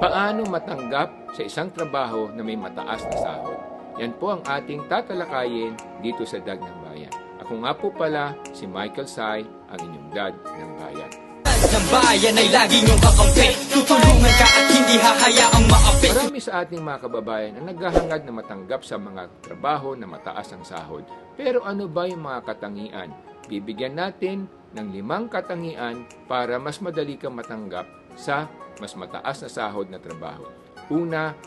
Paano matanggap sa isang trabaho na may mataas na sahod? Yan po ang ating tatalakayin dito sa Dad ng Bayan. Ako nga po pala si Michael Sai, ang inyong Dad ng Bayan. Ng bayan ay lagi niyong kakampi. Tutulungan ka at hindi hahayaang maapi. Marami sa ating mga kababayan ang naghahangad na matanggap sa mga trabaho na mataas ang sahod. Pero ano ba yung mga katangian? Bibigyan natin ng 5 katangian para mas madali kang matanggap sa mas mataas na sahod na trabaho. Una,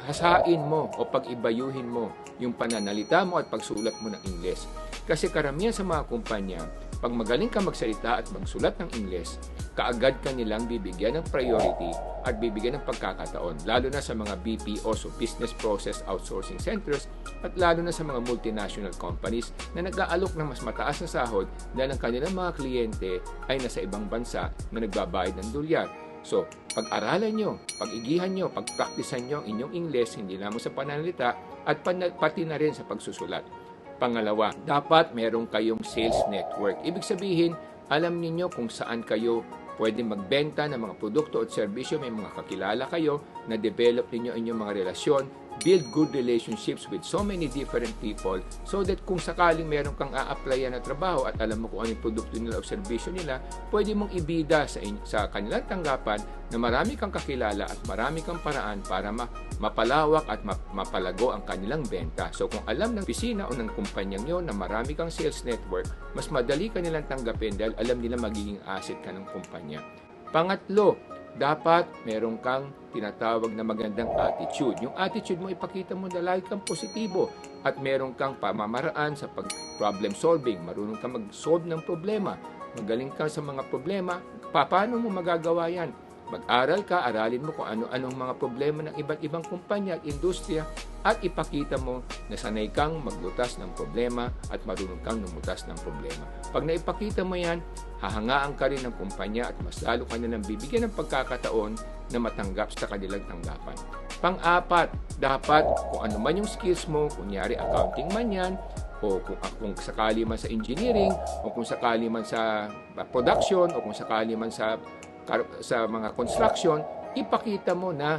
hasain mo o pag-ibayuhin mo yung pananalita mo at pagsulat mo ng Ingles. Kasi karamihan sa mga kumpanya, pag magaling ka magsalita at magsulat ng Ingles, kaagad ka nilang bibigyan ng priority at bibigyan ng pagkakataon, lalo na sa mga BPO, so Business Process Outsourcing Centers, at lalo na sa mga multinational companies na nag-aalok ng mas mataas na sahod dahil ang kanilang mga kliyente ay nasa ibang bansa na nagbabayad ng dolyar. So, pag-aralan nyo, pag-igihan nyo, pag-practicean nyo ang inyong Ingles, hindi lamang sa pananalita at pati na rin sa pagsusulat. Pangalawa, dapat meron kayong sales network. Ibig sabihin, alam niyo kung saan kayo pwede magbenta ng mga produkto at serbisyo, may mga kakilala kayo, na develop ninyo inyong mga relasyon, build good relationships with so many different people so that kung sakaling meron kang a-applyan na trabaho at alam mo kung ano yung produkto nila o serbisyo nila, pwede mong ibida sa kanilang tanggapan na marami kang kakilala at marami kang paraan para mapalawak at mapalago ang kanilang benta. So kung alam ng opisina o ng kumpanyang yun na marami kang sales network, mas madali ka nilang tanggapin dahil alam nila magiging asset ka ng kumpanya. Pangatlo, dapat meron kang tinatawag na magandang attitude. Yung attitude mo, ipakita mo na lagi kang positibo at meron kang pamamaraan sa problem solving. Marunong kang mag-solve ng problema. Magaling ka sa mga problema. Paano mo magagawa yan? Mag-aral ka, aralin mo kung ano-anong mga problema ng iba't ibang kumpanya at industriya at ipakita mo na sanay kang maglutas ng problema at marunong kang lumutas ng problema. Pag naipakita mo yan, hahangaan ka rin ng kumpanya at mas lalo ka nilang bibigyan ng pagkakataon na matanggap sa kanilang tanggapan. Pang-apat, dapat kung ano man yung skills mo, kunyari accounting man yan, o kung sakali man sa engineering, o kung sakali man sa production, o kung sakali man sa mga construction, ipakita mo na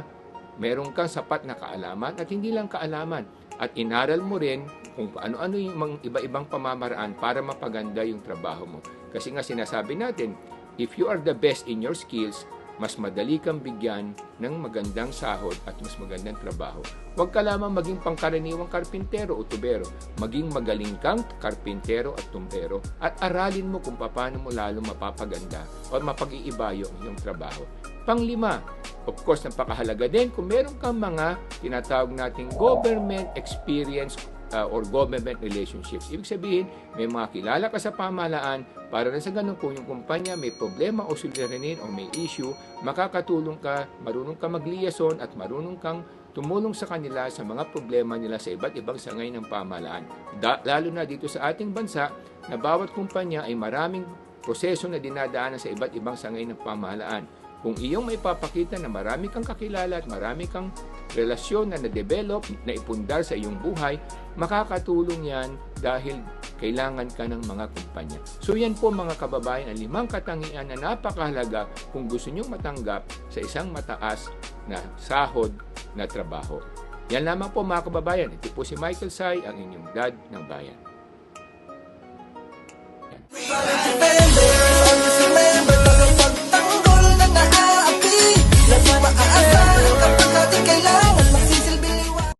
meron kang sapat na kaalaman at hindi lang kaalaman. At inaral mo rin kung ano-ano yung mga iba-ibang pamamaraan para mapaganda yung trabaho mo. Kasi nga sinasabi natin, if you are the best in your skills, mas madali kang bigyan ng magandang sahod at mas magandang trabaho. Huwag ka lamang maging pangkaraniwang karpintero o tubero. Maging magaling kang karpintero at tumbero at aralin mo kung paano mo lalo mapapaganda o mapag-iiba yung iyong trabaho. Panglima, of course, napakahalaga din kung meron kang mga tinatawag nating government experience or government relationships. Ibig sabihin, may mga kilala ka sa pamahalaan para na sa ganun kung yung kumpanya may problema o suliranin o may issue, makakatulong ka, marunong ka mag-liaison at marunong kang tumulong sa kanila sa mga problema nila sa iba't ibang sangay ng pamahalaan. Lalo na dito sa ating bansa na bawat kumpanya ay maraming proseso na dinadaanan sa iba't ibang sangay ng pamahalaan. Kung iyong may papakita na marami kang kakilala at marami kang relasyon na na-develop, na ipundar sa iyong buhay, makakatulong yan dahil kailangan ka ng mga kumpanya. So yan po mga kababayan, ang 5 katangian na napakahalaga kung gusto nyong matanggap sa isang mataas na sahod na trabaho. Yan lamang po mga kababayan. Ito po si Michael Sai, ang inyong Dad ng Bayan. Yan.